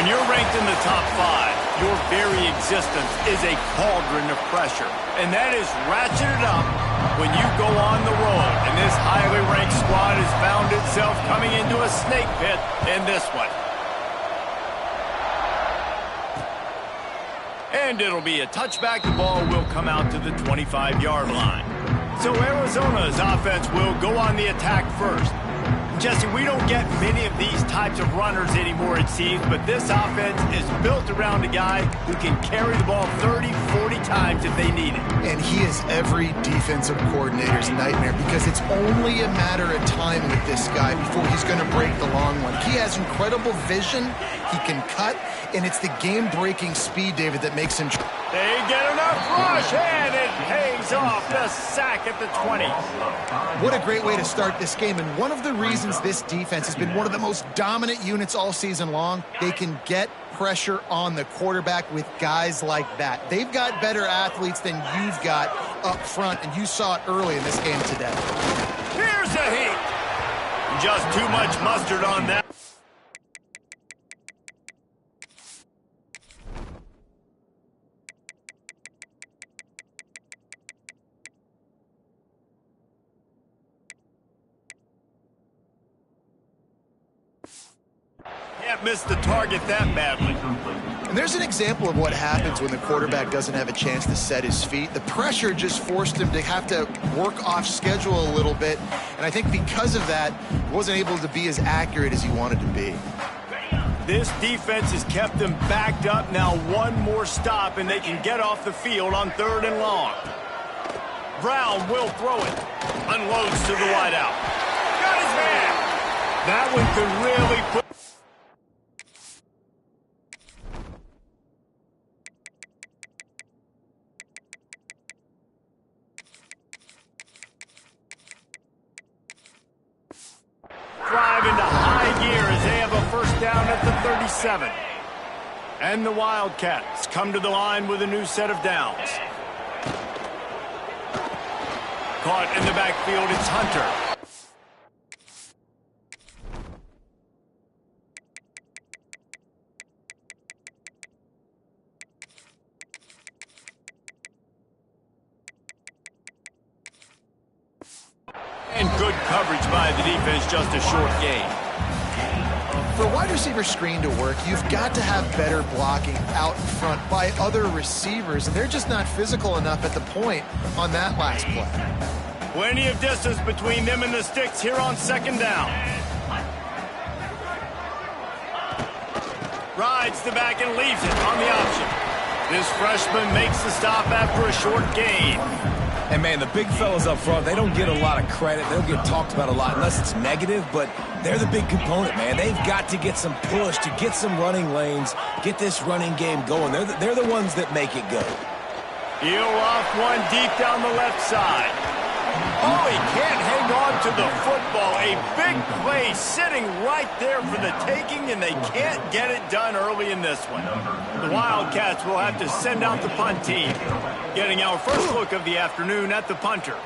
you're ranked in the top 5, your very existence is a cauldron of pressure. And that is ratcheted up when you go on the road. And this highly ranked squad has found itself coming into a snake pit in this one. And it'll be a touchback. The ball will come out to the 25-yard line. So Arizona's offense will go on the attack first. Jesse, we don't get many of these types of runners anymore, it seems, but this offense is built around a guy who can carry the ball 30, 40 times if they need it. And he is every defensive coordinator's nightmare because it's only a matter of time with this guy before he's going to break the long one. He has incredible vision, he can cut, and it's the game-breaking speed, David, that makes him... They get enough rush, and it pays off the sack at the 20. What a great way to start this game, and one of the reasons this defense has been one of the most dominant units all season long, they can get pressure on the quarterback with guys like that. They've got better athletes than you've got up front, and you saw it early in this game today. Here's a heat. Just too much mustard on that. Can't miss the target that badly. And there's an example of what happens when the quarterback doesn't have a chance to set his feet. The pressure just forced him to have to work off schedule a little bit. And I think because of that, he wasn't able to be as accurate as he wanted to be. This defense has kept them backed up. Now one more stop, and they can get off the field on 3rd and long. Brown will throw it. Unloads to the wideout. Got his man. That one could really put... drive into high gear as they have a first down at the 37. And the Wildcats come to the line with a new set of downs. Caught in the backfield, it's Hunter. And good coverage by the defense, just a short gain. For a wide receiver screen to work, you've got to have better blocking out in front by other receivers, and they're just not physical enough at the point on that last play. Plenty of distance between them and the sticks here on 2nd down. Rides the back and leaves it on the option. This freshman makes the stop after a short gain. And, man, the big fellas up front, they don't get a lot of credit. They don't get talked about a lot unless it's negative, but they're the big component, man. They've got to get some push, to get some running lanes, get this running game going. They're the ones that make it go. He'll off one deep down the left side. Oh, he can't hang on to the football. A big play sitting right there for the taking, and they can't get it done early in this one. The Wildcats will have to send out the punt team. Getting our first look of the afternoon at the punter.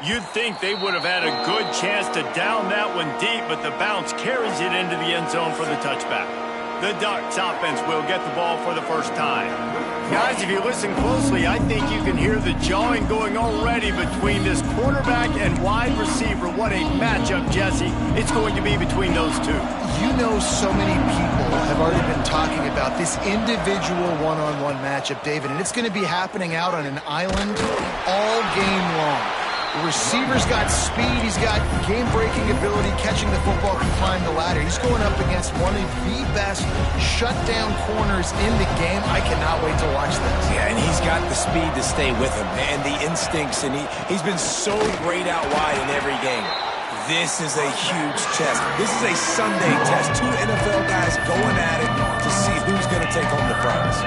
You'd think they would have had a good chance to down that one deep, but the bounce carries it into the end zone for the touchback. The Ducks offense will get the ball for the first time. Guys, if you listen closely, I think you can hear the jawing going already between this quarterback and wide receiver. What a matchup, Jesse, it's going to be between those two. You know, so many people have already been talking about this individual one-on-one matchup, David, and it's going to be happening out on an island all game long. The receiver's got speed, he's got game-breaking ability, catching the football, can climb the ladder. He's going up against one of the best shutdown corners in the game. I cannot wait to watch this. Yeah, and he's got the speed to stay with him, and the instincts, and he's been so great out wide in every game. This is a huge test. This is a Sunday test. Two NFL guys going at it to see who's going to take home the prize.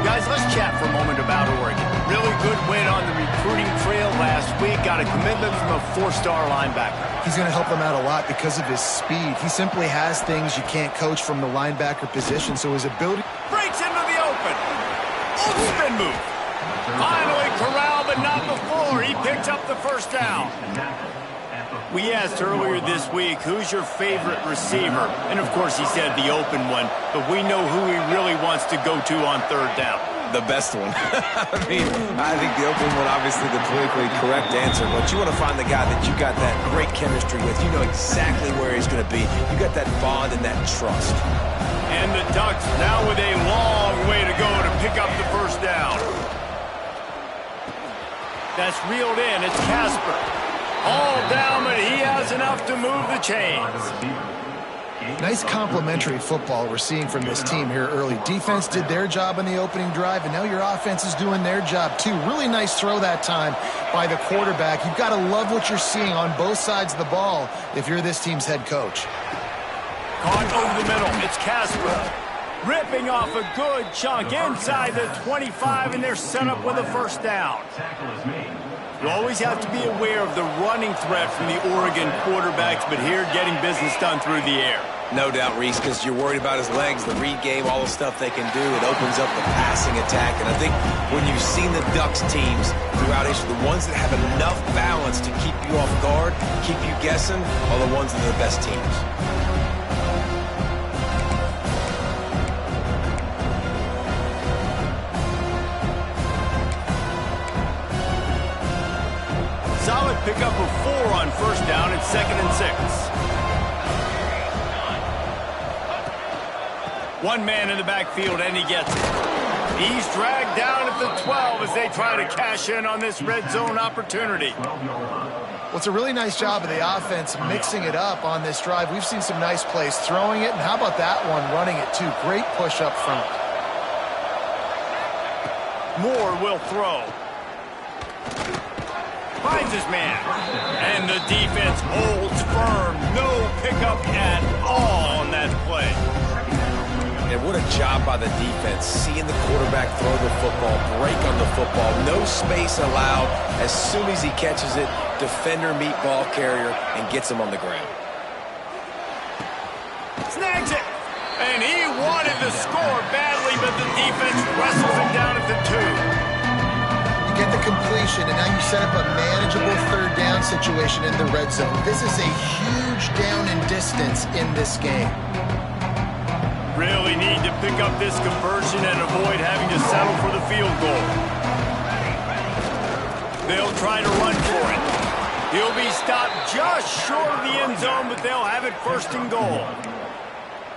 Guys, let's chat for a moment about Oregon. Really good win on the recruiting trail last week. Got a commitment from a 4-star linebacker. He's going to help them out a lot because of his speed. He simply has things you can't coach from the linebacker position, so his ability... Breaks into the open. Oh, spin move. Finally corralled, but not before. He picked up the first down. We asked earlier this week, who's your favorite receiver? And, of course, he said the open one, but we know who he really wants to go to on third down. The best one. I mean, I think the open one, obviously the politically correct answer, but you want to find the guy that you got that great chemistry with. You know exactly where he's going to be. You got that bond and that trust. And the Ducks now with a long way to go to pick up the first down. That's reeled in. It's Casper. All down, but he has enough to move the chains. Nice complementary football we're seeing from this team here early. Defense did their job on the opening drive, and now your offense is doing their job too. Really nice throw that time by the quarterback. You've got to love what you're seeing on both sides of the ball if you're this team's head coach. Caught over the middle. It's Casper. Ripping off a good chunk inside the 25, and they're set up with a first down. You always have to be aware of the running threat from the Oregon quarterbacks, but here getting business done through the air. No doubt, Reese, because you're worried about his legs, the read game, all the stuff they can do. It opens up the passing attack. And I think when you've seen the Ducks teams throughout history, the ones that have enough balance to keep you off guard, keep you guessing, are the ones that are the best teams. Solid pickup of 4 on first down. It's 2nd and 6. One man in the backfield, and he gets it. He's dragged down at the 12 as they try to cash in on this red zone opportunity. Well, it's a really nice job of the offense mixing it up on this drive. We've seen some nice plays throwing it, and how about that one running it too? Great push up front. Moore will throw. Finds his man. And the defense holds firm. No pickup at all on that play. And what a job by the defense. Seeing the quarterback throw the football, break on the football, no space allowed. As soon as he catches it, defender meet ball carrier and gets him on the ground. Snags it. And he wanted to score badly, but the defense wrestles him down at the 2. Get the completion, and now you set up a manageable third down situation in the red zone. This is a huge down in distance in this game. Really need to pick up this conversion and avoid having to settle for the field goal. They'll try to run for it. He'll be stopped just short of the end zone, but they'll have it 1st and goal.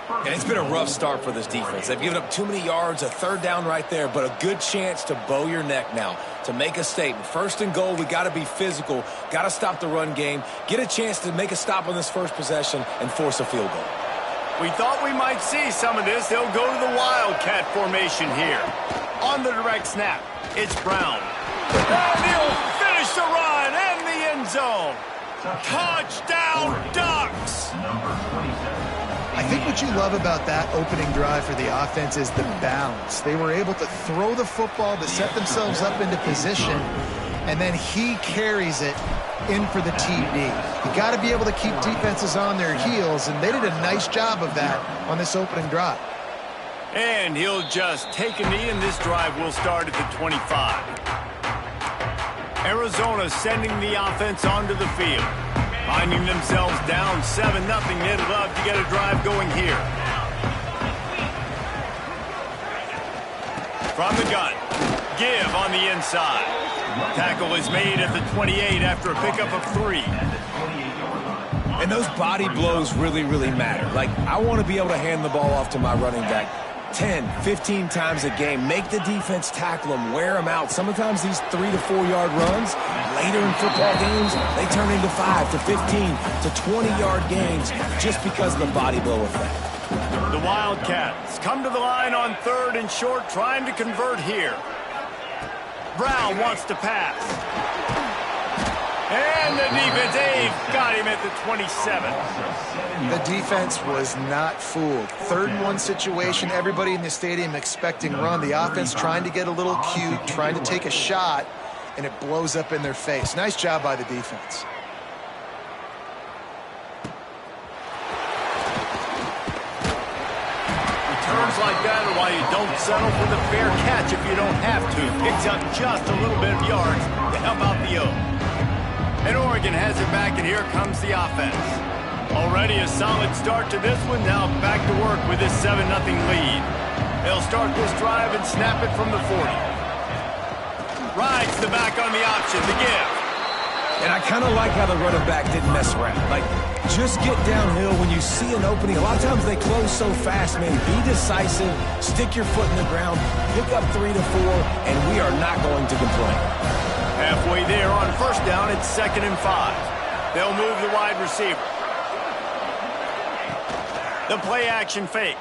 And it's been a rough start for this defense. They've given up too many yards, a third down right there, but a good chance to bow your neck now, to make a statement. 1st and goal, we got to be physical, got to stop the run game, get a chance to make a stop on this first possession and force a field goal. We thought we might see some of this. They'll go to the Wildcat formation here. On the direct snap, it's Brown. And he'll finish the run and the end zone. Touchdown, Ducks! I think what you love about that opening drive for the offense is the balance. They were able to throw the football to set themselves up into position, and then he carries it in for the TD. You got to be able to keep defenses on their heels, and they did a nice job of that on this opening drive. And he'll just take a knee, and this drive will start at the 25. Arizona sending the offense onto the field. Finding themselves down 7-0, they'd love to get a drive going here. From the gun, give on the inside. Tackle is made at the 28 after a pickup of 3. And those body blows really, really matter. Like, I want to be able to hand the ball off to my running back 10, 15 times a game. Make the defense tackle them, wear them out. Sometimes these 3 to 4 yard runs, later in football games, they turn into 5 to 15 to 20-yard games just because of the body blow effect. The Wildcats come to the line on 3rd and short, trying to convert here. Brown wants to pass. And the defense, they've got him at the 27. The defense was not fooled. 3rd and 1 situation, everybody in the stadium expecting run. The offense trying to get a little cute, trying to take a shot, and it blows up in their face. Nice job by the defense. Returns like that are why you don't settle for the fair catch if you don't have to. Picks up just a little bit of yards to help out the O. And Oregon has it back, and here comes the offense. Already a solid start to this one. Now back to work with this 7-0 lead. They'll start this drive and snap it from the 40. Rides the back on the option, the give. And I kind of like how the running back didn't mess around. Like, just get downhill when you see an opening. A lot of times they close so fast, man. Be decisive, stick your foot in the ground, pick up 3 to 4, and we are not going to complain. Halfway there on first down, it's 2nd and 5. They'll move the wide receiver. The play action fake.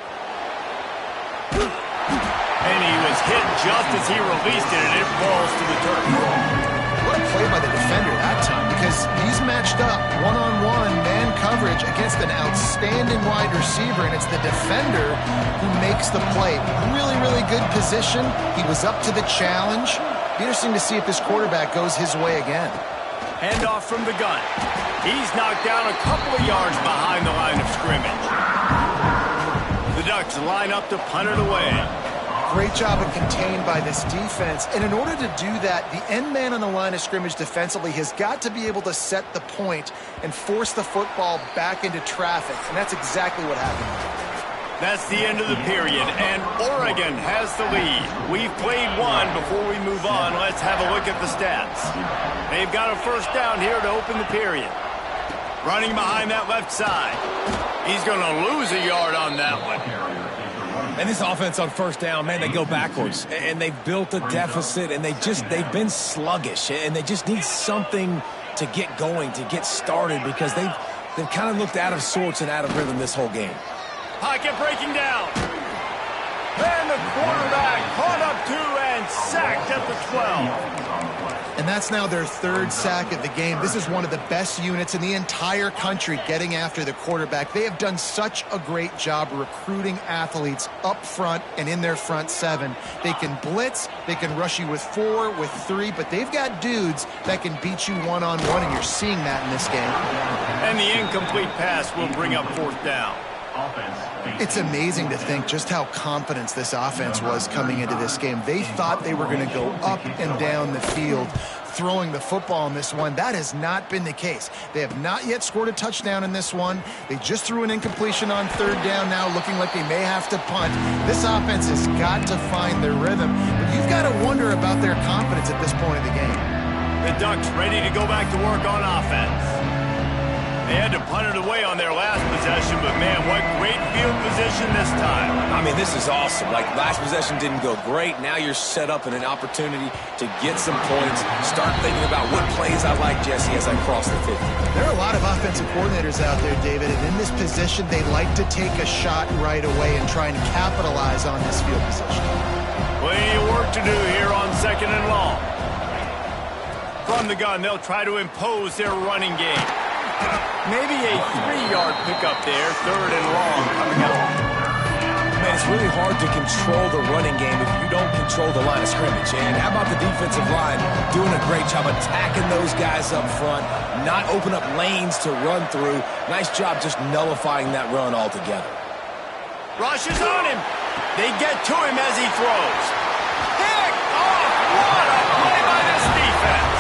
And he was hit just as he released it, and it falls to the turf. What a play by the defender that time, because he's matched up one-on-one man coverage against an outstanding wide receiver, and it's the defender who makes the play. Really, really good position. He was up to the challenge. Be interesting to see if this quarterback goes his way again. Handoff from the gun. He's knocked down a couple of yards behind the line of scrimmage. The Ducks line up to punt it away. Great job of contained by this defense. And in order to do that, the end man on the line of scrimmage defensively has got to be able to set the point and force the football back into traffic. And that's exactly what happened. That's the end of the period, and Oregon has the lead. We've played one. Before we move on, let's have a look at the stats. They've got a first down here to open the period. Running behind that left side. He's going to lose a yard on that one. And this offense on first down, man, they go backwards. And they've built a deficit, and they've been sluggish. And they just need something to get going, to get started, because they've kind of looked out of sorts and out of rhythm this whole game. Pocket breaking down. And the quarterback caught up to and sacked at the 12. And that's now their 3rd sack of the game. This is one of the best units in the entire country getting after the quarterback. They have done such a great job recruiting athletes up front and in their front 7. They can blitz, they can rush you with 4, with 3, but they've got dudes that can beat you one-on-one, and you're seeing that in this game. And the incomplete pass will bring up 4th down. It's amazing to think just how confident this offense was coming into this game. They thought they were going to go up and down the field throwing the football in this one. That has not been the case. They have not yet scored a touchdown in this one. They just threw an incompletion on 3rd down now, looking like they may have to punt. This offense has got to find their rhythm, but you've got to wonder about their confidence at this point of the game. The Ducks ready to go back to work on offense. They had to punt it away on their last possession, but man, what great field position this time. I mean, this is awesome. Like, last possession didn't go great. Now you're set up in an opportunity to get some points. Start thinking about what plays I like, Jesse, as I cross the 50. There are a lot of offensive coordinators out there, David, and in this position, they like to take a shot right away and try and capitalize on this field position. Plenty of work to do here on 2nd and long. From the gun, they'll try to impose their running game. Maybe a 3-yard pickup there, 3rd and long coming up. Man, it's really hard to control the running game if you don't control the line of scrimmage. And how about the defensive line doing a great job attacking those guys up front, not open up lanes to run through. Nice job just nullifying that run altogether. Rush is on him. They get to him as he throws. Pick off! What a play by this defense!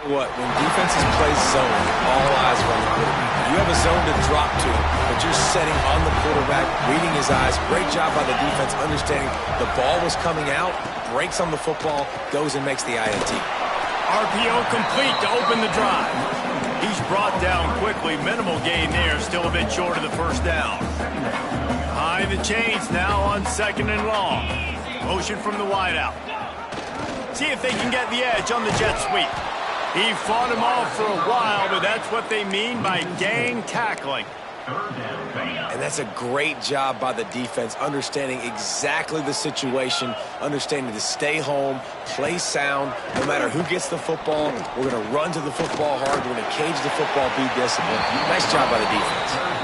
When defenses play zone, all eyes are on the quarterback. You have a zone to drop to, but you're setting on the quarterback, reading his eyes. Great job by the defense, understanding the ball was coming out, breaks on the football, goes and makes the INT. RPO complete to open the drive. He's brought down quickly. Minimal gain there, still a bit short of the first down. High the chains now on 2nd and long. Motion from the wideout. See if they can get the edge on the jet sweep. He fought him off for a while, but that's what they mean by gang tackling. And that's a great job by the defense, understanding exactly the situation, understanding to stay home, play sound. No matter who gets the football, we're going to run to the football hard. We're going to cage the football, be disciplined. Nice job by the defense.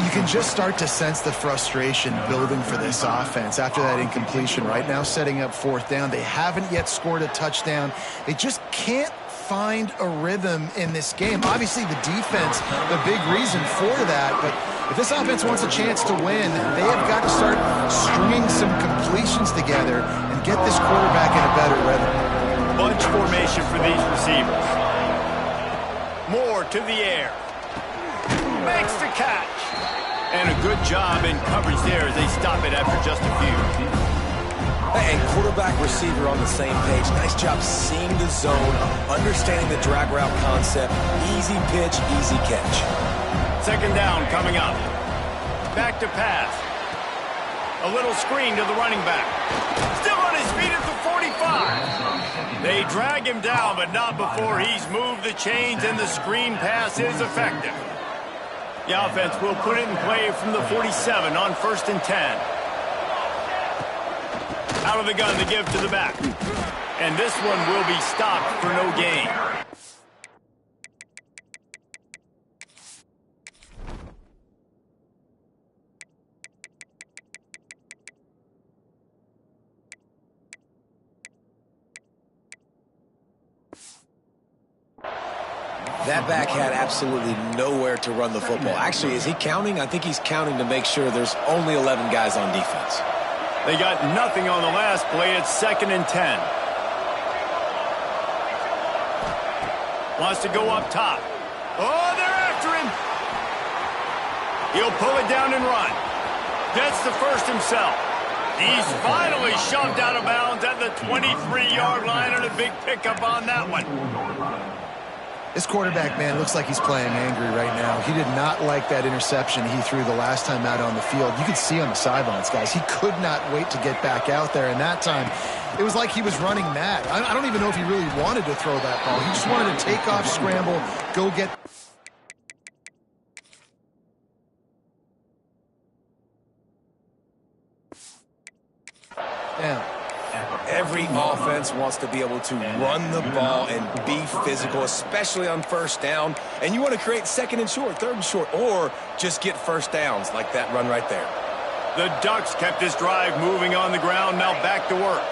You can just start to sense the frustration building for this offense after that incompletion. Right now, setting up 4th down. They haven't yet scored a touchdown. They just can't find a rhythm in this game. Obviously, the defense, the big reason for that, but if this offense wants a chance to win, they have got to start stringing some completions together and get this quarterback in a better rhythm. Bunch formation for these receivers. Moore to the air. Makes the catch. And a good job in coverage there as they stop it after just a few. And quarterback receiver on the same page. Nice job seeing the zone, understanding the drag route concept. Easy pitch, easy catch. Second down coming up. Back to pass. A little screen to the running back. Still on his feet at the 45. They drag him down, but not before he's moved the chains and the screen pass is effective. The offense will put it in play from the 47 on 1st and 10. Out of the gun to give to the back. And this one will be stopped for no gain. That back had absolutely nowhere to run the football. Actually, is he counting? I think he's counting to make sure there's only 11 guys on defense. They got nothing on the last play. It's 2nd and 10. Wants to go up top. Oh, they're after him. He'll pull it down and run. Gets the first himself. He's finally shoved out of bounds at the 23-yard line, and a big pickup on that one. This quarterback, man, looks like he's playing angry right now. He did not like that interception he threw the last time out on the field. You could see on the sidelines, guys. He could not wait to get back out there, and that time it was like he was running mad. I don't even know if he really wanted to throw that ball. He just wanted to take off, scramble, go get... down. Every offense wants to be able to run the ball and be physical, especially on 1st down. And you want to create 2nd and short, 3rd and short, or just get 1st downs like that run right there. The Ducks kept this drive moving on the ground. Now back to work.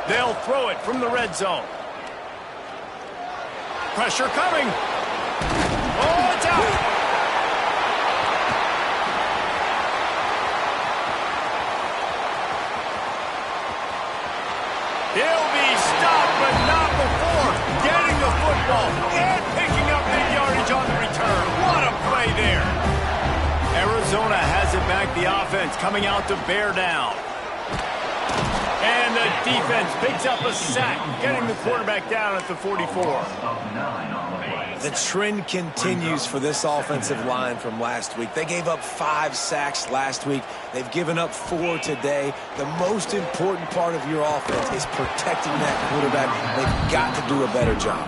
They'll throw it from the red zone. Pressure coming. Oh, it's out. He'll be stopped, but not before getting the football and picking up big yardage on the return. What a play there. Arizona has it back. The offense coming out to bear down. And the defense picks up a sack, getting the quarterback down at the 44. The trend continues for this offensive line from last week. They gave up 5 sacks last week. They've given up 4 today. The most important part of your offense is protecting that quarterback. They've got to do a better job.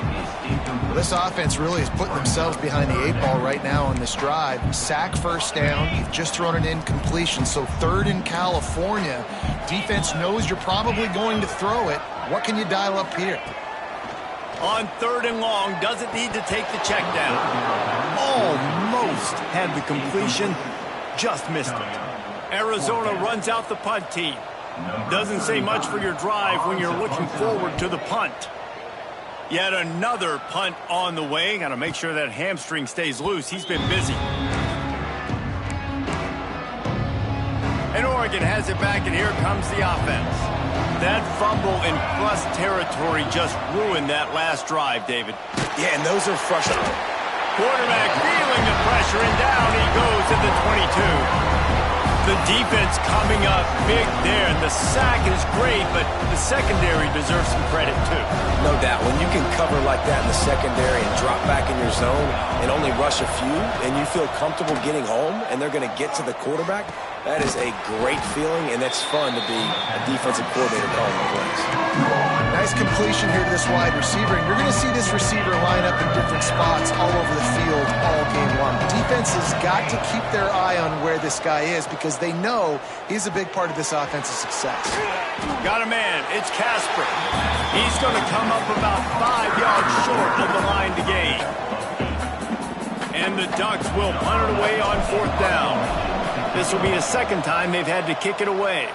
Well, this offense really is putting themselves behind the 8 ball right now on this drive. Sack 1st down. You've just thrown an incompletion, so 3rd in California. Defense knows you're probably going to throw it. What can you dial up here? On 3rd and long, doesn't need to take the check down. Almost had the completion, just missed it. Arizona runs out the punt team. Doesn't say much for your drive when you're looking forward to the punt. Yet another punt on the way. Got to make sure that hamstring stays loose. He's been busy. And Oregon has it back, and here comes the offense. That fumble in plus territory just ruined that last drive, David. Yeah, and those are frustrating. Quarterback feeling the pressure, and down he goes at the 22. The defense coming up big there. The sack is great, but the secondary deserves some credit, too. No doubt. When you can cover like that in the secondary and drop back in your zone and only rush a few, and you feel comfortable getting home, and they're going to get to the quarterback, that is a great feeling, and it's fun to be a defensive coordinator calling the plays. Nice completion here to this wide receiver, and you're going to see this receiver line up in different spots all over the field all game long. Defense has got to keep their eye on where this guy is because they know he's a big part of this offensive success. Got a man. It's Casper. He's going to come up about 5 yards short of the line to gain. And the Ducks will punt it away on 4th down. This will be the 2nd time they've had to kick it away.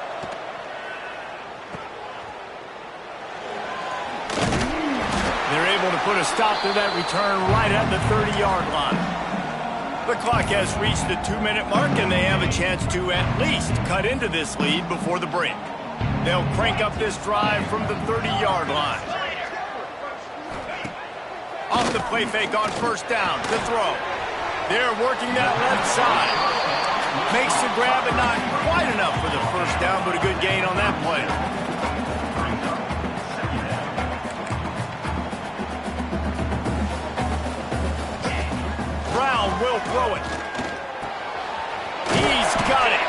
put a stop to that return right at the 30-yard line. The clock has reached the 2-minute mark, and they have a chance to at least cut into this lead before the break. They'll crank up this drive from the 30-yard line. Off the play fake on first down to throw. They're working that left side. Makes the grab, and not quite enough for the first down, but a good gain on that play. Brown will throw it. He's got it.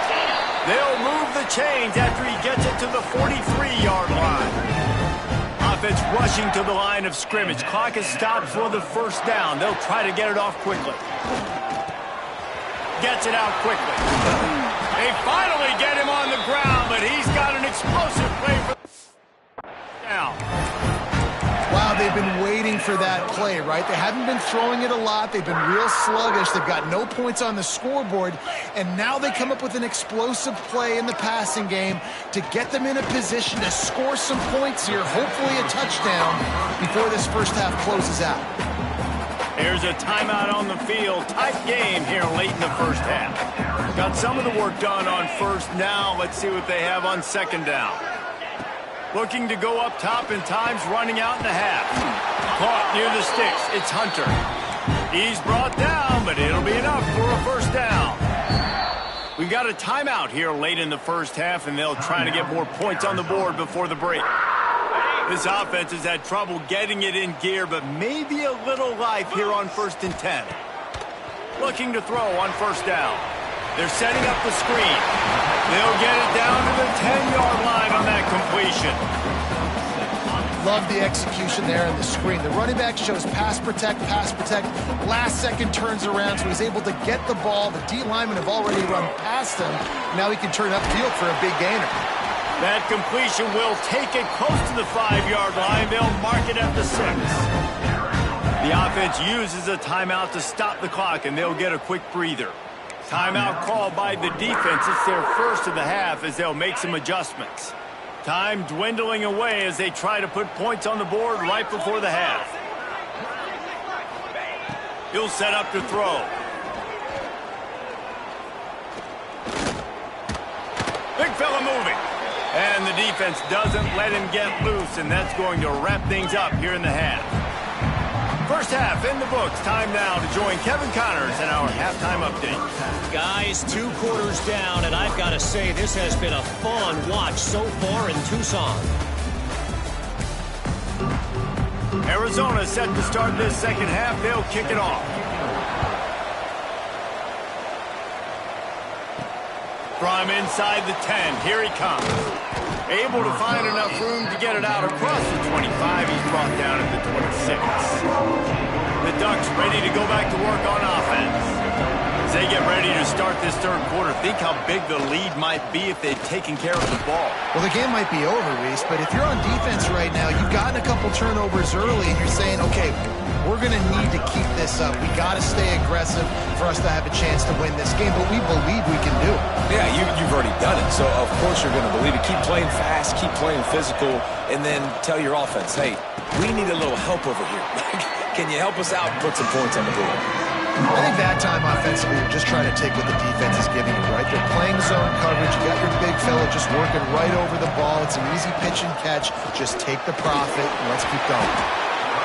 They'll move the chains after he gets it to the 43-yard line. Offense rushing to the line of scrimmage. Clock is stopped for the first down. They'll try to get it off quickly. Gets it out quickly. They finally get him on the ground, but he's got an explosive play for the down. Wow, they've been waiting for that play, right? They haven't been throwing it a lot. They've been real sluggish. They've got no points on the scoreboard, and now they come up with an explosive play in the passing game to get them in a position to score some points here, hopefully a touchdown, before this first half closes out. Here's a timeout on the field. Tight game here late in the first half. Got some of the work done on first. Now let's see what they have on second down. Looking to go up top, and time's running out in the half. Caught near the sticks. It's Hunter. He's brought down, but it'll be enough for a first down. We've got a timeout here late in the first half, and they'll try to get more points on the board before the break. This offense has had trouble getting it in gear, but maybe a little life here on 1st and 10. Looking to throw on first down. They're setting up the screen. They'll get it down to the 10-yard line on that completion. Love the execution there in the screen. The running back shows pass protect, pass protect. Last second turns around, so he's able to get the ball. The D linemen have already run past him. Now he can turn upfield for a big gainer. That completion will take it close to the 5-yard line. They'll mark it at the 6. The offense uses a timeout to stop the clock, and they'll get a quick breather. Timeout called by the defense. It's their first of the half as they'll make some adjustments. Time dwindling away as they try to put points on the board right before the half. He'll set up to throw. Big fella moving. And the defense doesn't let him get loose, and that's going to wrap things up here in the half. First half in the books. Time now to join Kevin Connors in our halftime update. Guys, 2 quarters down, and I've got to say this has been a fun watch so far in Tucson. Arizona set to start this second half. They'll kick it off. From inside the 10, here he comes. Able to find enough room to get it out across the 25. He's brought down at the 26. The Ducks ready to go back to work on offense. As they get ready to start this third quarter, think how big the lead might be if they'd taken care of the ball. Well, the game might be over, Reese, but if you're on defense right now, you've gotten a couple turnovers early, and you're saying, okay, we're going to need to keep this up. We got to stay aggressive for us to have a chance to win this game, but we believe we can do it. Yeah, you've already done it, so of course you're going to believe it. Keep playing fast, keep playing physical, and then tell your offense, hey, we need a little help over here. Can you help us out and put some points on the board? I think that time offensively, you're just trying to take what the defense is giving you, right? They're playing zone coverage. You got your big fella just working right over the ball. It's an easy pitch and catch. Just take the profit, and let's keep going.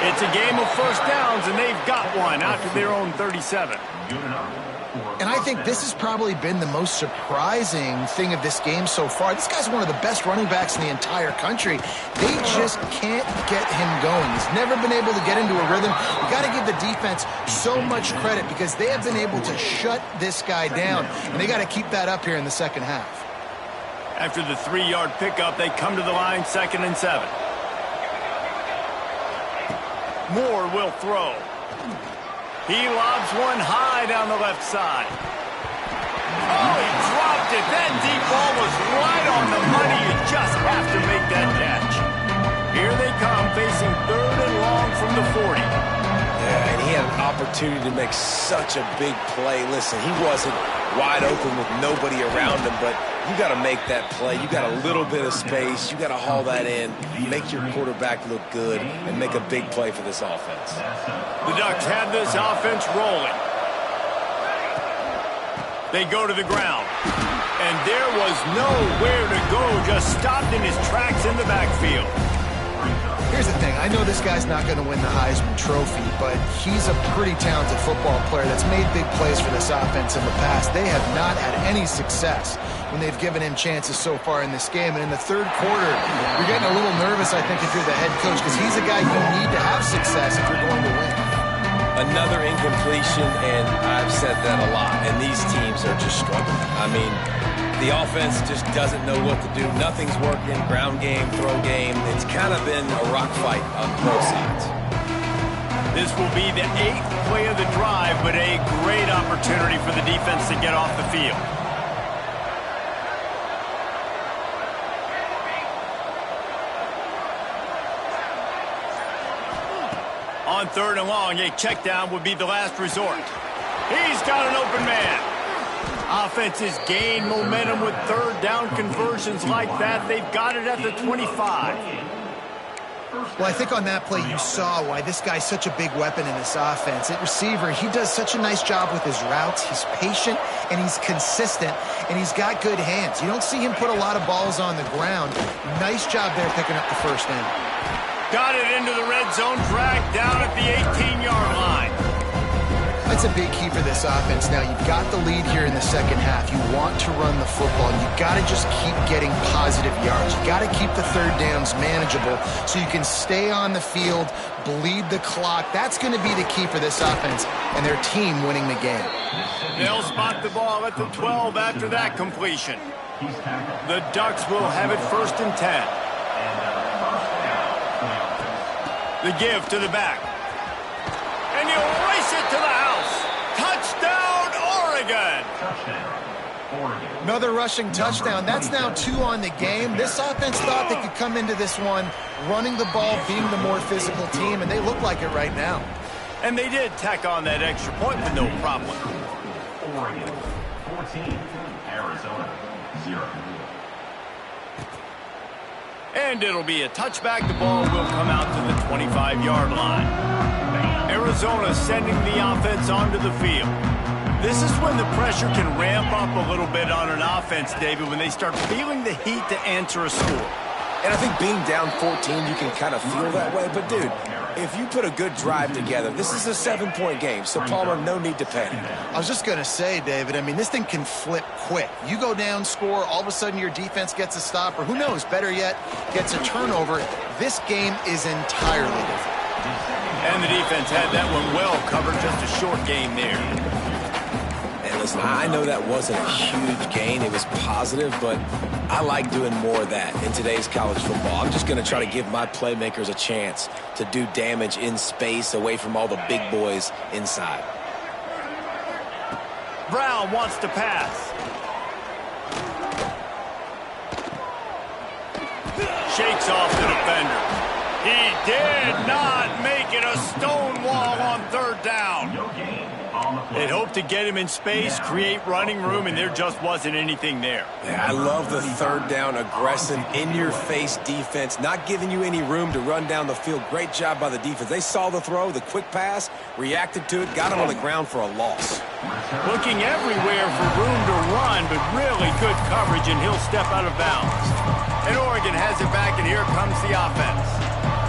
It's a game of first downs, and they've got one out to their own 37. And I think this has probably been the most surprising thing of this game so far. This guy's one of the best running backs in the entire country. They just can't get him going. He's never been able to get into a rhythm. You got to give the defense so much credit because they have been able to shut this guy down, and they got to keep that up here in the second half. After the 3-yard pickup, they come to the line, 2nd and 7. Moore will throw. He lobs one high down the left side. Oh, he dropped it. That deep ball was right on the money. You just have to make that catch. Here they come, facing 3rd and long from the 40. Yeah, and he had an opportunity to make such a big play. Listen, he wasn't wide open with nobody around him, but you got to make that play. You got a little bit of space. You got to haul that in, make your quarterback look good, and make a big play for this offense. The Ducks have this offense rolling. They go to the ground. And there was nowhere to go, just stopped in his tracks in the backfield. Here's the thing. I know this guy's not going to win the Heisman Trophy, but he's a pretty talented football player that's made big plays for this offense in the past. They have not had any success when they've given him chances so far in this game. And in the third quarter, you're getting a little nervous, I think, if you're the head coach, because he's a guy you need to have success if you're going to win. Another incompletion, and I've said that a lot, and these teams are just struggling. I mean, the offense just doesn't know what to do. Nothing's working. Ground game, throw game. It's kind of been a rock fight on both sides. This will be the 8th play of the drive, but a great opportunity for the defense to get off the field. On 3rd and long, a check down would be the last resort. He's got an open man. Offenses gain momentum with 3rd down conversions like that. They've got it at the 25. Well, I think on that play you saw why this guy's such a big weapon in this offense. At receiver, he does such a nice job with his routes. He's patient, and he's consistent, and he's got good hands. You don't see him put a lot of balls on the ground. Nice job there picking up the first down. Got it into the red zone, dragged down at the 18-yard line. That's a big key for this offense. Now, you've got the lead here in the second half. You want to run the football, and you've got to just keep getting positive yards. You've got to keep the 3rd downs manageable so you can stay on the field, bleed the clock. That's going to be the key for this offense and their team winning the game. They'll spot the ball at the 12 after that completion. The Ducks will have it 1st and 10. The give to the back. And he'll race it to the house. Touchdown, Oregon. Another rushing touchdown. That's now 2 on the game. This offense thought they could come into this one running the ball, being the more physical team, and they look like it right now. And they did tack on that extra point with no problem. Oregon 14, Arizona 0. And it'll be a touchback. The ball will come out to the 25-yard line. Arizona sending the offense onto the field. This is when the pressure can ramp up a little bit on an offense, David, when they start feeling the heat to answer a score. And I think being down 14, you can kind of feel that way. But, dude, if you put a good drive together, this is a 7-point game. So, Palmer, no need to panic. I was just going to say, David, I mean, this thing can flip quick. You go down, score, all of a sudden your defense gets a stop, or who knows, better yet, gets a turnover. This game is entirely different. And the defense had that one well covered, just a short game there. And listen, I know that wasn't a huge gain. It was positive, but I like doing more of that in today's college football. I'm just going to try to give my playmakers a chance to do damage in space away from all the big boys inside. Brown wants to pass. Shakes off the defender. He did not make it a stone wall on 3rd down. They'd hoped to get him in space, create running room, and there just wasn't anything there. Yeah, I love the 3rd down, aggressive, in-your-face defense, not giving you any room to run down the field. Great job by the defense. They saw the throw, the quick pass, reacted to it, got him on the ground for a loss. Looking everywhere for room to run, but really good coverage, and he'll step out of bounds. And Oregon has it back, and here comes the offense.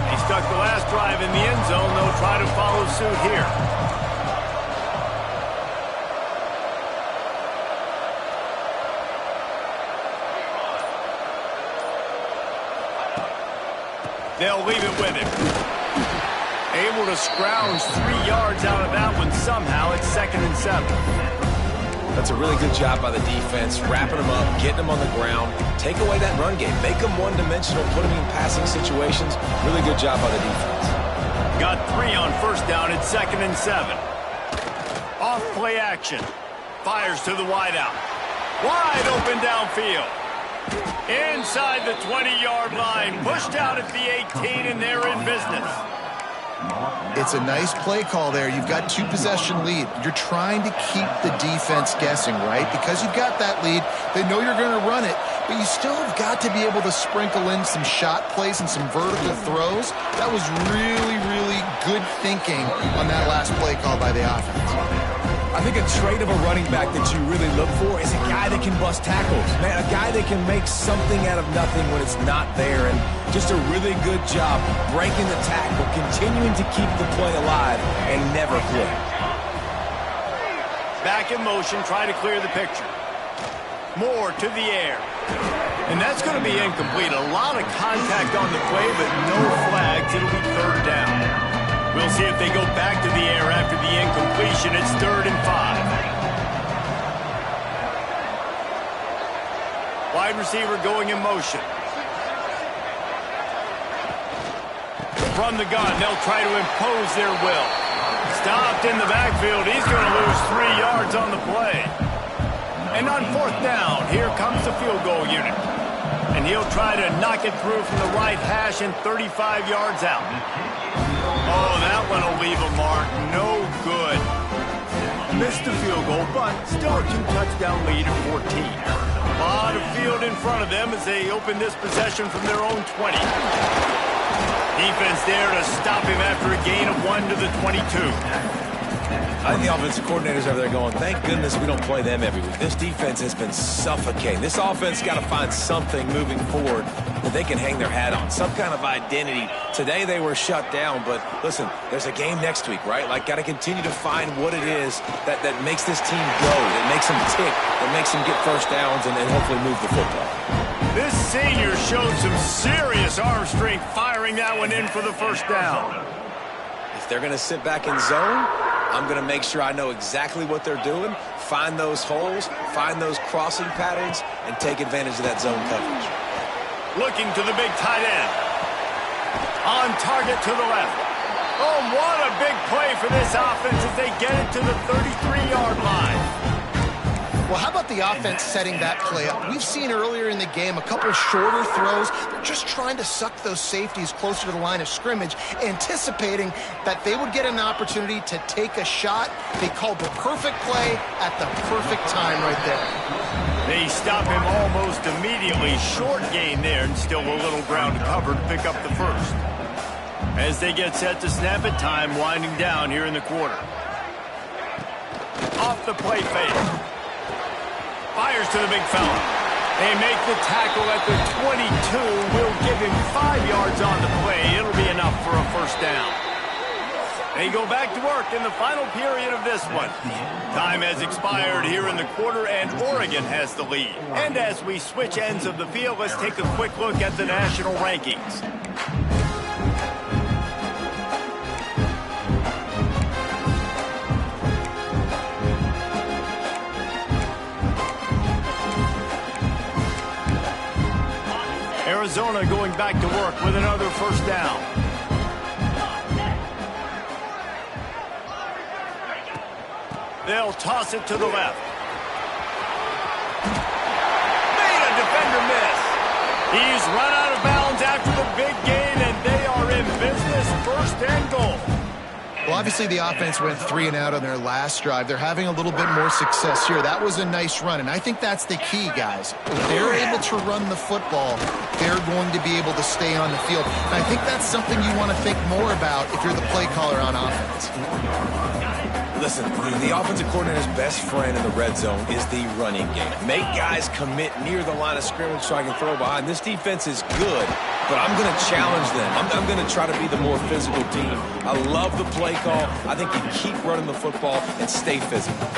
He stuck the last drive in the end zone. They'll try to follow suit here. They'll leave it with him. Able to scrounge 3 yards out of that one somehow. It's 2nd and 7. That's a really good job by the defense, wrapping them up, getting them on the ground, take away that run game, make them one-dimensional, put them in passing situations. Really good job by the defense. Got 3 on 1st down. It's 2nd and 7. Off play action. Fires to the wideout. Wide open downfield. Inside the 20-yard line. Pushed out at the 18, and they're in business. It's a nice play call there. You've got 2-possession lead. You're trying to keep the defense guessing, right? Because you've got that lead, they know you're going to run it, but you still have got to be able to sprinkle in some shot plays and some vertical throws. That was really, really good thinking on that last play call by the offense. I think a trait of a running back that you really look for is a guy that can bust tackles. Man, a guy that can make something out of nothing when it's not there. And just a really good job breaking the tackle, continuing to keep the play alive, and never quit. Back in motion, try to clear the picture. Moore to the air. And that's going to be incomplete. A lot of contact on the play, but no flags. It'll be third down. We'll see if they go back to the air after the incompletion. It's 3rd and 5. Wide receiver going in motion. From the gun, they'll try to impose their will. Stopped in the backfield. He's going to lose 3 yards on the play. And on 4th down, here comes the field goal unit. And he'll try to knock it through from the right hash and 35 yards out. Oh, that one will leave a mark. No good. Missed the field goal, but still a 2-touchdown lead at 14. A lot of field in front of them as they open this possession from their own 20. Defense there to stop him after a gain of 1 to the 22. I think the offensive coordinators over there going, thank goodness we don't play them every week. This defense has been suffocating. This offense got to find something moving forward that they can hang their hat on, some kind of identity. Today they were shut down, but listen, there's a game next week, right? Like, got to continue to find what it is that makes this team go, that makes them tick, that makes them get first downs and hopefully move the football. This senior showed some serious arm strength firing that one in for the first down. If they're going to sit back in zone, I'm going to make sure I know exactly what they're doing, find those holes, find those crossing patterns, and take advantage of that zone coverage. Looking to the big tight end. On target to the left. Oh, what a big play for this offense as they get it to the 33-yard line. Well, how about the offense setting that play up? We've seen earlier in the game a couple shorter throws. They're just trying to suck those safeties closer to the line of scrimmage, anticipating that they would get an opportunity to take a shot. They called the perfect play at the perfect time right there. They stop him almost immediately. Short gain there, and still a little ground to cover to pick up the first. As they get set to snap it, time winding down here in the quarter. Off the play fake. Fires to the big fella. They make the tackle at the 22. Will give him 5 yards on the play. It'll be enough for a first down. They go back to work in the final period of this one. Time has expired here in the quarter, and Oregon has the lead. And as we switch ends of the field, let's take a quick look at the national rankings. Arizona going back to work with another first down. They'll toss it to the left. Made a defender miss. He's run out of bounds after the big gain, and they are in business. 1st and goal. Well, obviously the offense went 3 and out on their last drive. They're having a little bit more success here. That was a nice run, and I think that's the key, guys. If they're able to run the football, they're going to be able to stay on the field. And I think that's something you want to think more about if you're the play caller on offense. Listen, the offensive coordinator's best friend in the red zone is the running game. Make guys commit near the line of scrimmage so I can throw behind. This defense is good, but I'm going to challenge them. I'm going to try to be the more physical team. I love the play call. I think you keep running the football and stay physical.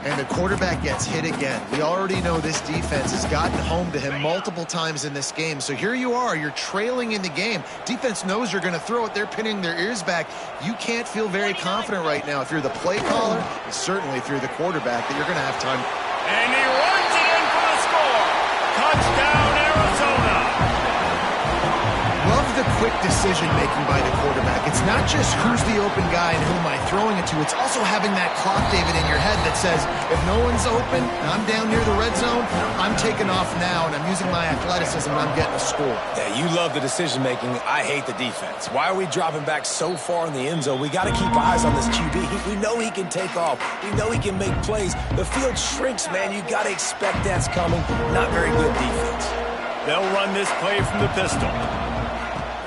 And the quarterback gets hit again. We already know this defense has gotten home to him multiple times in this game. So here you are, you're trailing in the game. Defense knows you're going to throw it. They're pinning their ears back. You can't feel very confident right now if you're the play caller, and certainly if you're the quarterback, that you're going to have time. And he runs it in for the score. Touchdown, Arizona. Love the quick decision-making by the quarterback. It's not just who's the open guy and who am I throwing it to. It's also having that clock, David, in your head that says, if no one's open and I'm down near the red zone, I'm taking off now and I'm using my athleticism and I'm getting a score. Yeah, you love the decision-making. I hate the defense. Why are we dropping back so far in the end zone? We got to keep eyes on this QB. We know he can take off. We know he can make plays. The field shrinks, man. You got to expect that's coming. Not very good defense. They'll run this play from the pistol.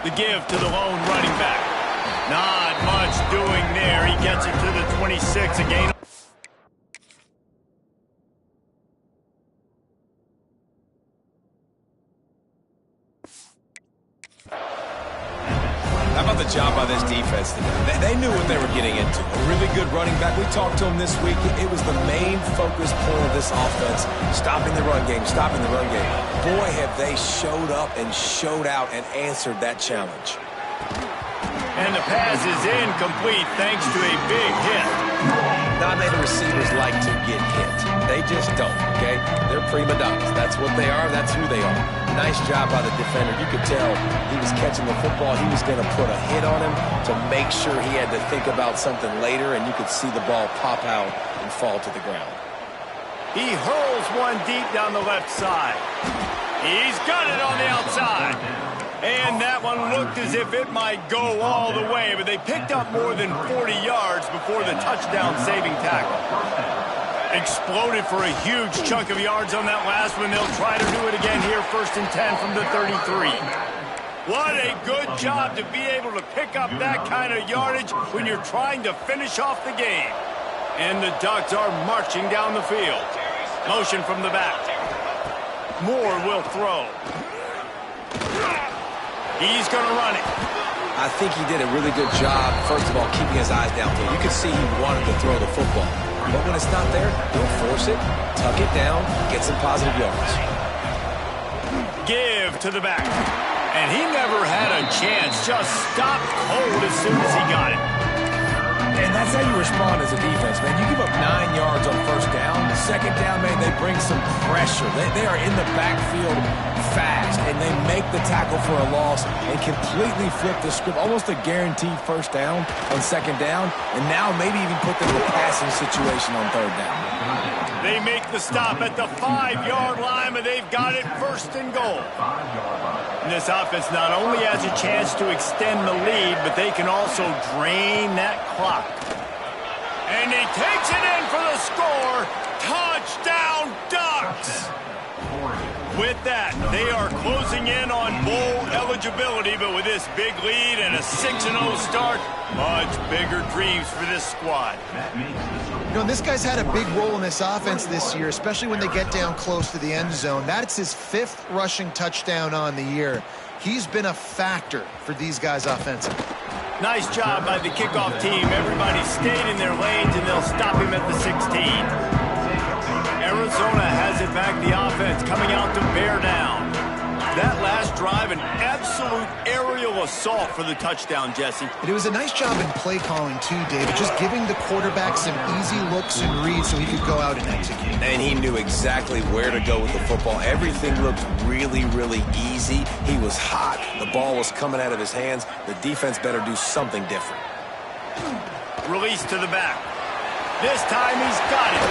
The give to the lone running back. Not much doing there. He gets it to the 26 again. How about the job by this defense today? They knew what they were getting into. A really good running back. We talked to him this week. It was the main focus point of this offense. Stopping the run game, stopping the run game. Boy, have they showed up and showed out and answered that challenge. And the pass is incomplete thanks to a big hit. Not many receivers like to get hit. They just don't, okay? They're prima donnas. That's what they are. That's who they are. Nice job by the defender. You could tell he was catching the football. He was going to put a hit on him to make sure he had to think about something later, and you could see the ball pop out and fall to the ground. He hurls one deep down the left side. He's got it on the outside. And that one looked as if it might go all the way, but they picked up more than 40 yards before the touchdown-saving tackle. Exploded for a huge chunk of yards on that last one. They'll try to do it again here, 1st and 10 from the 33. What a good job to be able to pick up that kind of yardage when you're trying to finish off the game. And the Ducks are marching down the field. Motion from the back. Moore will throw. He's going to run it. I think he did a really good job, first of all, keeping his eyes downfield. You could see he wanted to throw the football. But when it's not there, don't force it. Tuck it down. Get some positive yards. Give to the back. And he never had a chance. Just stopped cold as soon as he got it. And that's how you respond as a defense, man. You give up 9 yards on 1st down. 2nd down, man, they bring some pressure. They are in the backfield fast, and they make the tackle for a loss and completely flip the script. Almost a guaranteed 1st down on 2nd down, and now maybe even put them in a passing situation on 3rd down. They make the stop at the 5-yard line, but they've got it 1st and goal. And this offense not only has a chance to extend the lead, but they can also drain that clock. And he takes it in for the score. Touchdown, Ducks! With that, they are closing in on bowl eligibility, but with this big lead and a 6-0 start, much bigger dreams for this squad. You know, this guy's had a big role in this offense this year, especially when they get down close to the end zone. That's his 5th rushing touchdown on the year. He's been a factor for these guys offensively. Nice job by the kickoff team. Everybody stayed in their lanes, and they'll stop him at the 16. Arizona has it back, the offense coming out to bear down. That last drive, an absolute aerial assault for the touchdown, Jesse. And it was a nice job in play calling, too, David, just giving the quarterback some easy looks and reads so he could go out and execute. And he knew exactly where to go with the football. Everything looked really, really easy. He was hot. The ball was coming out of his hands. The defense better do something different. Release to the back. This time he's got it.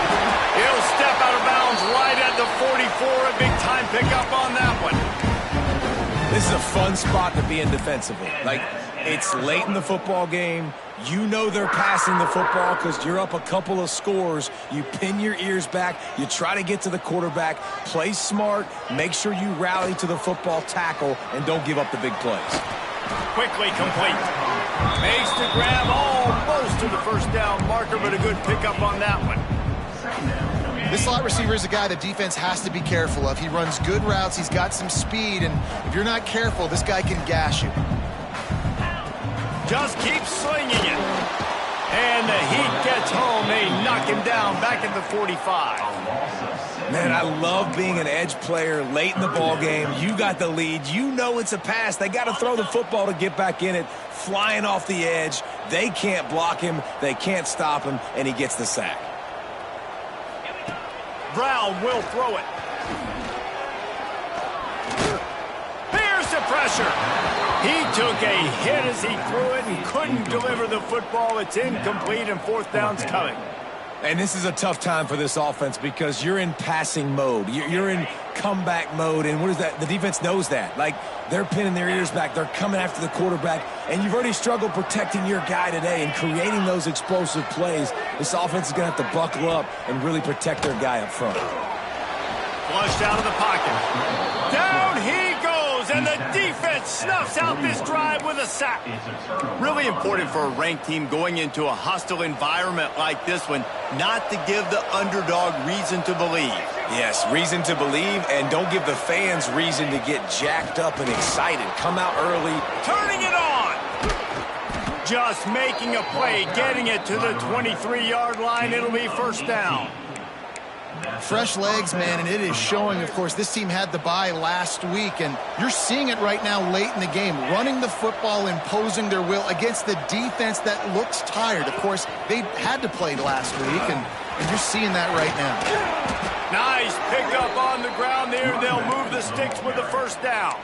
He'll step out of bounds right at the 44. A big-time pickup on that one. This is a fun spot to be in defensively. Like, it's late in the football game. You know they're passing the football because you're up a couple of scores. You pin your ears back. You try to get to the quarterback. Play smart. Make sure you rally to the football tackle and don't give up the big plays. Quickly complete. Makes the grab almost to the 1st down marker, but a good pickup on that one. This slot receiver is a guy the defense has to be careful of. He runs good routes. He's got some speed, and if you're not careful, this guy can gash you. Just keep slinging it. And the heat gets home. They knock him down back at the 45. Man, I love being an edge player late in the ball game. You got the lead. You know it's a pass. They got to throw the football to get back in it. Flying off the edge. They can't block him. They can't stop him, and he gets the sack. Brown will throw it. Here's the pressure. He took a hit as he threw it and couldn't deliver the football. It's incomplete and fourth down's coming. And this is a tough time for this offense because you're in passing mode. You're in comeback mode, and what is that? The defense knows that. Like, they're pinning their ears back. They're coming after the quarterback, and you've already struggled protecting your guy today and creating those explosive plays. This offense is going to have to buckle up and really protect their guy up front. Flushed out of the pocket. Down he goes, and the defense snuffs out this drive with a sack. Really important for a ranked team going into a hostile environment like this one, not to give the underdog reason to believe. Yes, reason to believe, and don't give the fans reason to get jacked up and excited. Come out early. Turning it on. Just making a play, getting it to the 23-yard line. It'll be first down. Fresh legs, man, and it is showing. Of course, this team had the bye last week, and you're seeing it right now late in the game. Running the football, imposing their will against the defense that looks tired. Of course, they had to play last week, and you're seeing that right now. Nice pickup on the ground there. They'll move the sticks with the first down.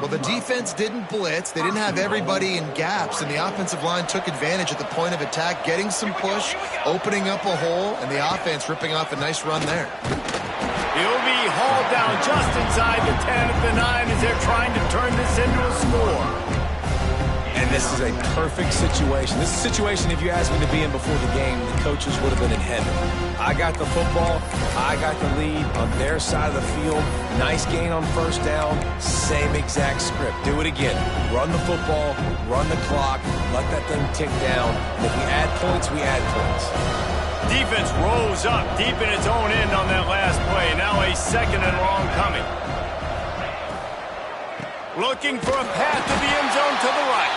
Well, the defense didn't blitz. They didn't have everybody in gaps, and the offensive line took advantage at the point of attack, getting some push, opening up a hole, and the offense ripping off a nice run there. He'll be hauled down just inside the 10 at the 9 as they're trying to turn this into a score. And this is a perfect situation. This is a situation, if you asked me to be in before the game, the coaches would have been in heaven. I got the football. I got the lead on their side of the field. Nice gain on first down. Same exact script. Do it again. Run the football. Run the clock. Let that thing tick down. And if we add points, we add points. Defense rose up deep in its own end on that last play. Now a second and long coming. Looking for a path to the end zone to the right.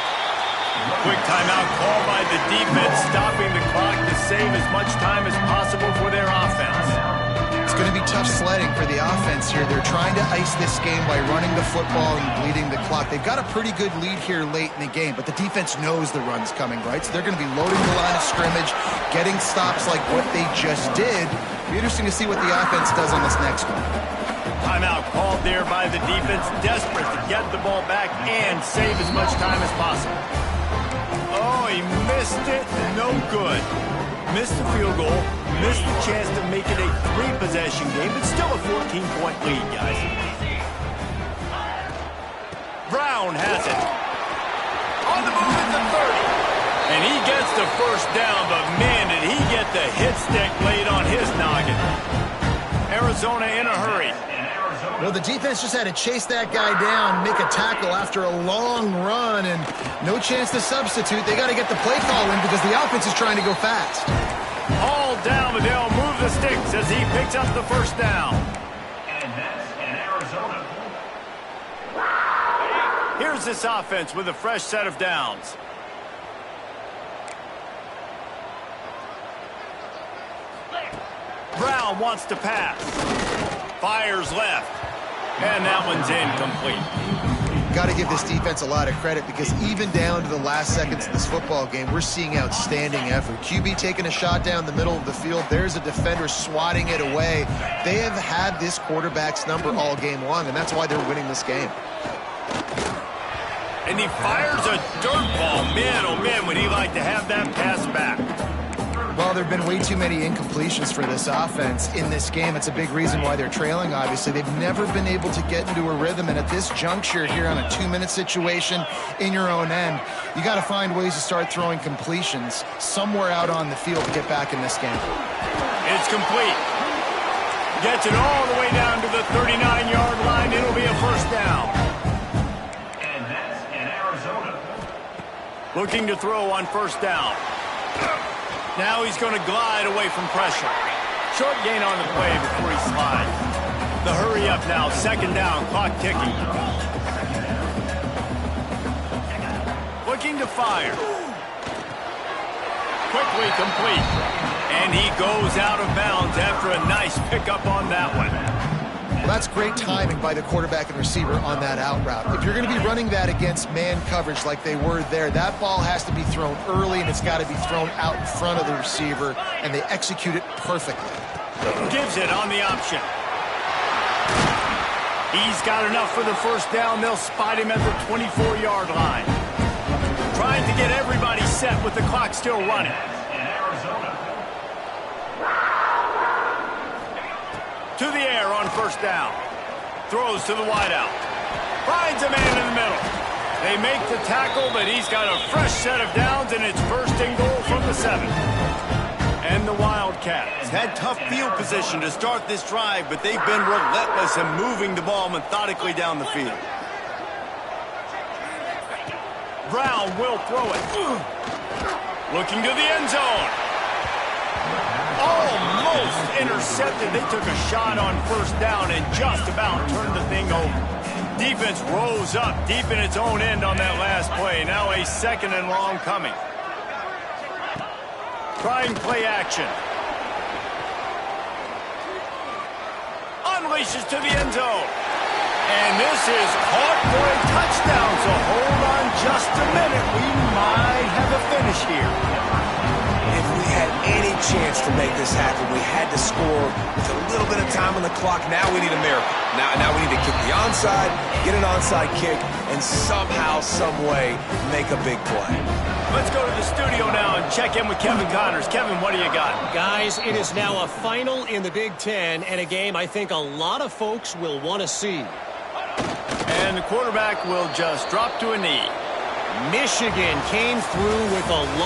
Quick timeout call by the defense, stopping the clock to save as much time as possible for their offense. It's going to be tough sledding for the offense here. They're trying to ice this game by running the football and bleeding the clock. They've got a pretty good lead here late in the game, but the defense knows the run's coming, right? So they're going to be loading the line of scrimmage, getting stops like what they just did. It'll be interesting to see what the offense does on this next one. Timeout called there by the defense, desperate to get the ball back and save as much time as possible. Oh, he missed it. No good. Missed the field goal. Missed the chance to make it a three-possession game, but still a 14-point lead, guys. Brown has it. On the move at the 30. And he gets the first down, but man, did he get the hit stick laid on his noggin. Arizona in a hurry. Well, the defense just had to chase that guy down, make a tackle after a long run, and no chance to substitute. They got to get the play call in because the offense is trying to go fast. All down, but they'll move the sticks as he picks up the first down. And that's in Arizona. Here's this offense with a fresh set of downs. Brown wants to pass. Fires left. And that one's incomplete. Got to give this defense a lot of credit because even down to the last seconds of this football game, we're seeing outstanding effort. QB taking a shot down the middle of the field. There's a defender swatting it away. They have had this quarterback's number all game long, and that's why they're winning this game. And he fires a dirt ball. Man, oh man, would he like to have that pass back. Well, there have been way too many incompletions for this offense in this game. It's a big reason why they're trailing, obviously. They've never been able to get into a rhythm, and at this juncture here on a 2-minute situation in your own end, you got to find ways to start throwing completions somewhere out on the field to get back in this game. It's complete. Gets it all the way down to the 39-yard line. It'll be a first down. And that's in Arizona. Looking to throw on first down. Now he's going to glide away from pressure. Short gain on the play before he slides. The hurry up now, second down, clock ticking. Looking to fire. Quickly complete. And he goes out of bounds after a nice pickup on that one. Well, that's great timing by the quarterback and receiver on that out route. If you're going to be running that against man coverage like they were there, that ball has to be thrown early and it's got to be thrown out in front of the receiver, and they execute it perfectly. Gives it on the option. He's got enough for the first down. They'll spot him at the 24-yard line. Trying to get everybody set with the clock still running. In Arizona. To the air on first down. Throws to the wideout. Finds a man in the middle. They make the tackle, but he's got a fresh set of downs, and it's first and goal from the 7. And the Wildcats had tough field position to start this drive, but they've been relentless in moving the ball methodically down the field. Brown will throw it. Looking to the end zone. Almost intercepted. They took a shot on first down and just about turned the thing over. Defense rose up deep in its own end on that last play. Now a second and long coming. Trying play action. Unleashes to the end zone. And this is caught for a touchdown. So hold on just a minute. We might have a finish here. If we had any chance to make this happen, we had to score with a little bit of time on the clock. Now we need a miracle. Now we need to kick the onside, get an onside kick, and somehow, some way, make a big play. Let's go to the studio now and check in with Kevin Connors. Kevin, what do you got? Guys, it is now a final in the Big Ten, and a game I think a lot of folks will want to see. And the quarterback will just drop to a knee. Michigan came through with a lunge.